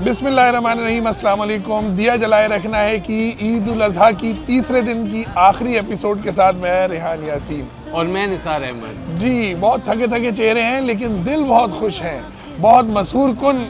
बिस्मिल्लाहिर्रहमानिर्रहीम, अस्सलाम वालेकुम। दिया जलाए रखना है कि ईद उल अज़हा की तीसरे दिन की आखिरी एपिसोड के साथ मैं रेहान यासीन और मैं निसार अहमद। जी, बहुत थके थके चेहरे हैं लेकिन दिल बहुत खुश हैं। बहुत मसरूर कुन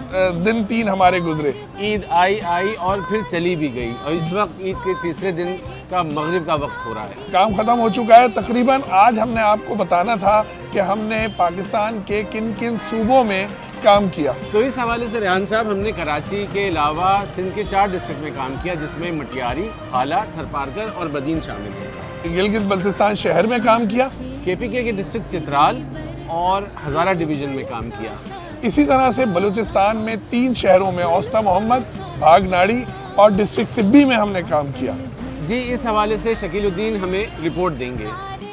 दिन 3 हमारे गुजरे। ईद आई और फिर चली भी गई और इस वक्त ईद के तीसरे दिन का मगरिब का वक्त हो रहा है। काम ख़त्म हो चुका है तकरीबन। आज हमने आपको बताना था कि हमने पाकिस्तान के किन किन सूबों में काम किया। तो इस हवाले से रेहान साहब, हमने कराची के अलावा सिंध के 4 डिस्ट्रिक्ट में काम किया, जिसमें मटियारी, हाला, थरपारकर और बदीन शामिल है। गिलगित बल्तिस्तान शहर में काम किया। KPK के डिस्ट्रिक्ट चित्राल और हज़ारा डिवीज़न में काम किया। इसी तरह से बलूचिस्तान में 3 शहरों में औस्ता मोहम्मद, भागनाड़ी और डिस्ट्रिक्ट सिब्बी में हमने काम किया। जी, इस हवाले से शकीलुद्दीन हमें रिपोर्ट देंगे।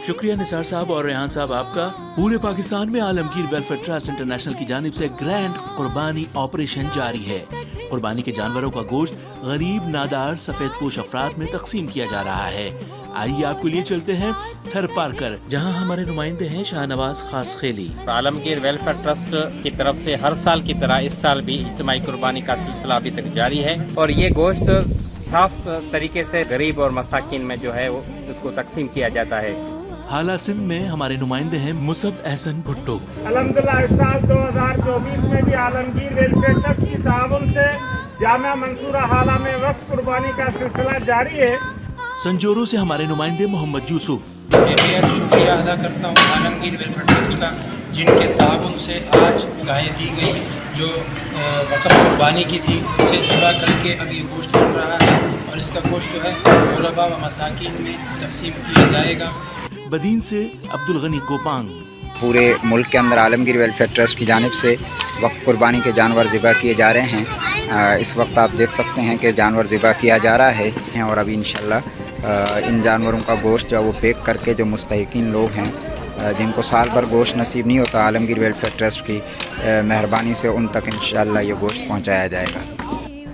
शुक्रिया निसार साहब और रेहान साहब आपका। पूरे पाकिस्तान में आलमगीर वेलफेयर ट्रस्ट इंटरनेशनल की जानिब से ग्रैंड कुर्बानी ऑपरेशन जारी है। कुर्बानी के जानवरों का गोश्त गरीब, नादार, सफेद पोश अफराद में तकसीम किया जा रहा है। आइए आपको लिए चलते हैं थरपारकर, जहां हमारे नुमाइंदे हैं शाहनवाज खास खेली। आलमगीर वेलफेयर ट्रस्ट की तरफ से हर साल की तरह इस साल भी इज्तिमाई कुर्बानी का सिलसिला अभी तक जारी है और ये गोश्त साफ तरीके से गरीब और मसाकिन में जो है वो उसको तकसीम किया जाता है। हाला सिंध में हमारे नुमाइंदे हैं मुसब एहसन भुट्टो। अल्हम्दुलिल्लाह इस साल 2024 में भी आलमगीर वेलफेयर ट्रस्ट की ताउन से जामिया मंसूरा हाला में वक्फ कुर्बानी का सिलसिला जारी है। संजोरों से हमारे नुमाइंदे मोहम्मद यूसुफ। मैं बेहद शुक्रिया अदा करता हूँ आलमगीर वेलफेयर ट्रस्ट का, जिनके ताउन से आज गाय दी गई जो वक़्फ़ कुर्बानी की थी, इसे ज़िबा करके अब ये गोश्त बन रहा है और इसका गोश्त जो है गुरबा व मसाकिन में तकसीम किया जाएगा। बदीन से अब्दुल गनी गोपांग। पूरे मुल्क के अंदर आलमगीर वेलफेयर ट्रस्ट की जानिब से वक्फ कुर्बानी के जानवर ज़िबा किए जा रहे हैं। इस वक्त आप देख सकते हैं कि जानवर ज़िबा किया जा रहा है और अभी इंशाल्लाह इन जानवरों का गोश्त जो वो पैक करके जो मुस्तहिकीन लोग हैं जिनको साल भर गोश्त नसीब नहीं होता, आलमगीर वेलफेयर ट्रस्ट की मेहरबानी से उन तक इंशाल्लाह ये गोश्त पहुँचाया जाएगा।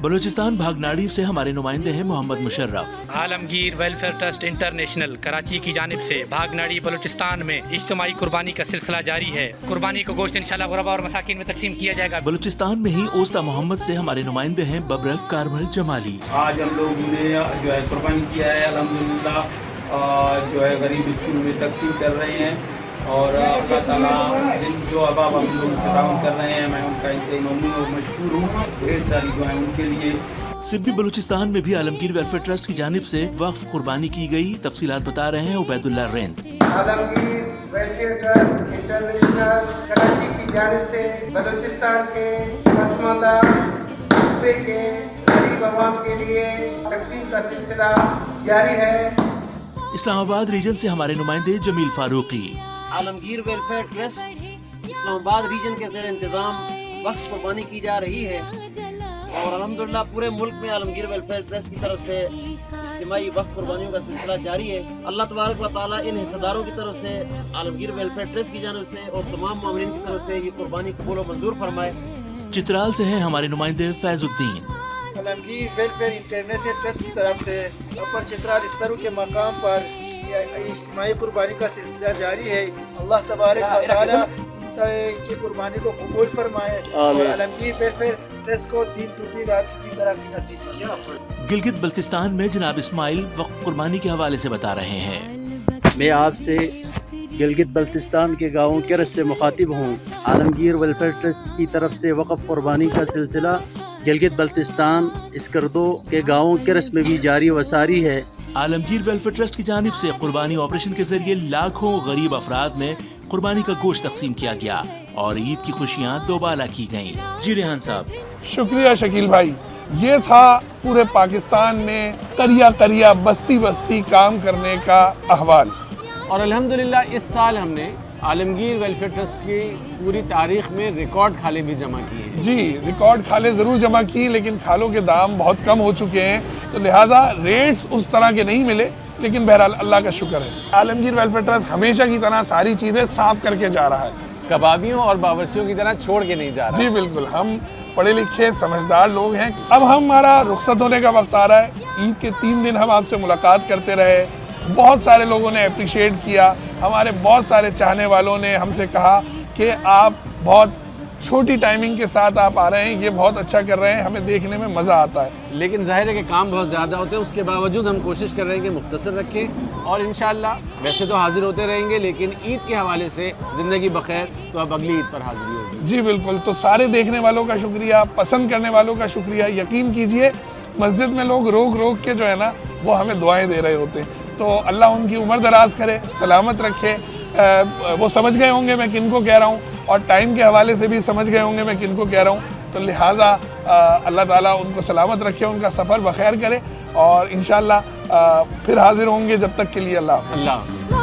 बलूचिस्तान भागनाड़ी से हमारे नुमाइंदे हैं Mohammad Musharraf. Alamgir welfare trust international Karachi की जानिब से भागनाड़ी बलूचिस्तान में इज्तिमाई कुर्बानी का सिलसिला जारी है। कुर्बानी को गोश्त इंशाल्लाह गुरबा और मसाकिन में तकसीम किया जाएगा। बलूचिस्तान में ही ओस्ता मोहम्मद से हमारे नुमाइंदे हैं बबरक कारमल जमाली। आज हम लोग ने जो है कुर्बानी किया है, अल्हम्दुलिल्लाह जो है गरीब स्कूल में तकसीम कर रहे हैं और अल्लाह ताला जिन जो अहबाब हम लोग से ताउन कर रहे हैं, मैं उनका इंतहाई ममनून और मशकूर हूँ। ढेर सारी जो है उनके लिए। सिब्बी बलूचिस्तान में भी आलमगीर वेलफेयर ट्रस्ट की जानिब से वक्फ कुर्बानी की गई। तफसीलात बता रहे हैं Ubaidullah Rind. Alamgir welfare trust international Karachi की जानिब से बलूचिस्तान के पसमानदा सूबे के गरीब अवाम के लिए तकसीम का सिलसिला जारी है। इस्लामाबाद रीजन से हमारे नुमाइंदे Jameel Farooqui. Alamgir welfare trust Islamabad region के ज़ेर इंतज़ाम वक्फ कुर्बानी की जा रही है और अल्हम्दुलिल्लाह पूरे मुल्क में आलमगीर वेलफेयर ट्रस्ट की तरफ से इज्तिमाई वक्फ कुर्बानियों का सिलसिला जारी है। अल्लाह तबारक व तआला इन हिस्सेदारों की तरफ से, आलमगीर वेलफेयर ट्रस्ट की जानिब से और तमाम मामलीन की तरफ से ये कुर्बानी कबूल व मंजूर फरमाए। चित्राल से हैं हमारे नुमाइंदे Faizuddin. Alamgir welfare international trust की तरफ से अपर चित्राल इस्तरू के मकाम पर इज्तिमाई कुर्बानी का सिलसिला जारी है। अल्लाह तबारक व तआला की कुर्बानी को कबूल फरमाए और आलमगीर वेलफेयर ट्रस्ट को दिन दुगनी रात की तरक्की नसीब फरमाए। गिलगित बल्तिस्तान में जनाब इस्माइल वक्फ कुर्बानी के हवाले से बता रहे हैं। मैं आपसे गिलगित बल्तिस्तान के गाँव किरस से मुखातिब हूँ। आलमगीर वेलफेयर ट्रस्ट की तरफ से वक्फ कुर्बानी का सिलसिला गिलगित बल्तिस्तान इसकरदो के गाँव किरस में भी जारी व सारी है। आलमगीर वेलफेयर ट्रस्ट की जानिब से कुर्बानी ऑपरेशन के जरिए लाखों गरीब अफराद में कुर्बानी का गोश्त तकसीम किया गया और ईद की खुशियाँ दोबाला की गयी। जी रेहान साहब। शुक्रिया शकील भाई। ये था पूरे पाकिस्तान में करिया करिया बस्ती बस्ती काम करने का अहवाल। और अल्हम्दुलिल्लाह इस साल हमने आलमगीर वेलफेयर ट्रस्ट की पूरी तारीख में रिकॉर्ड खाले भी जमा किए हैं। जी, रिकॉर्ड खाले ज़रूर जमा की, लेकिन खालों के दाम बहुत कम हो चुके हैं, तो लिहाजा रेट्स उस तरह के नहीं मिले, लेकिन बहरहाल अल्लाह का शुक्र है। आलमगीर वेलफेयर ट्रस्ट हमेशा की तरह सारी चीज़ें साफ करके जा रहा है, कबाबियों और बावर्चियों की तरह छोड़ के नहीं जा रहा। जी बिल्कुल, हम पढ़े लिखे समझदार लोग हैं। अब हमारा रुखसत होने का वक्त आ रहा है। ईद के 3 दिन हम आपसे मुलाकात करते रहे, बहुत सारे लोगों ने अप्रिशिएट किया। हमारे बहुत सारे चाहने वालों ने हमसे कहा कि आप बहुत چھوٹی ٹائمنگ کے ساتھ آپ آ رہے ہیں, یہ بہت اچھا کر رہے ہیں, ہمیں دیکھنے میں مزہ آتا ہے. لیکن ظاہر ہے کہ کام بہت زیادہ ہوتے ہیں, اس کے باوجود ہم کوشش کر رہے ہیں کہ مختصر رکھیں, اور انشاءاللہ ویسے تو حاضر ہوتے رہیں گے, لیکن عید کے حوالے سے زندگی بخیر, تو اب اگلی عید پر حاضری ہوگی. جی بالکل. تو سارے دیکھنے والوں کا شکریہ, پسند کرنے والوں کا شکریہ. یقین کیجئے مسجد میں لوگ روک روک کے جو ہے نا وہ ہمیں دعائیں دے رہے ہوتے ہیں. تو اللہ ان کی عمر دراز کرے, سلامت رکھے. وہ سمجھ گئے ہوں گے میں کن کو کہہ رہا ہوں, اور ٹائم کے حوالے سے بھی سمجھ گئے ہوں گے میں کن کو کہہ رہا ہوں. تو لہٰذا اللہ تعالیٰ ان کو سلامت رکھے, ان کا سفر بخیر کرے, اور انشاءاللہ پھر حاضر ہوں گے. جب تک کے لیے اللہ حافظ. اللہ حافظ.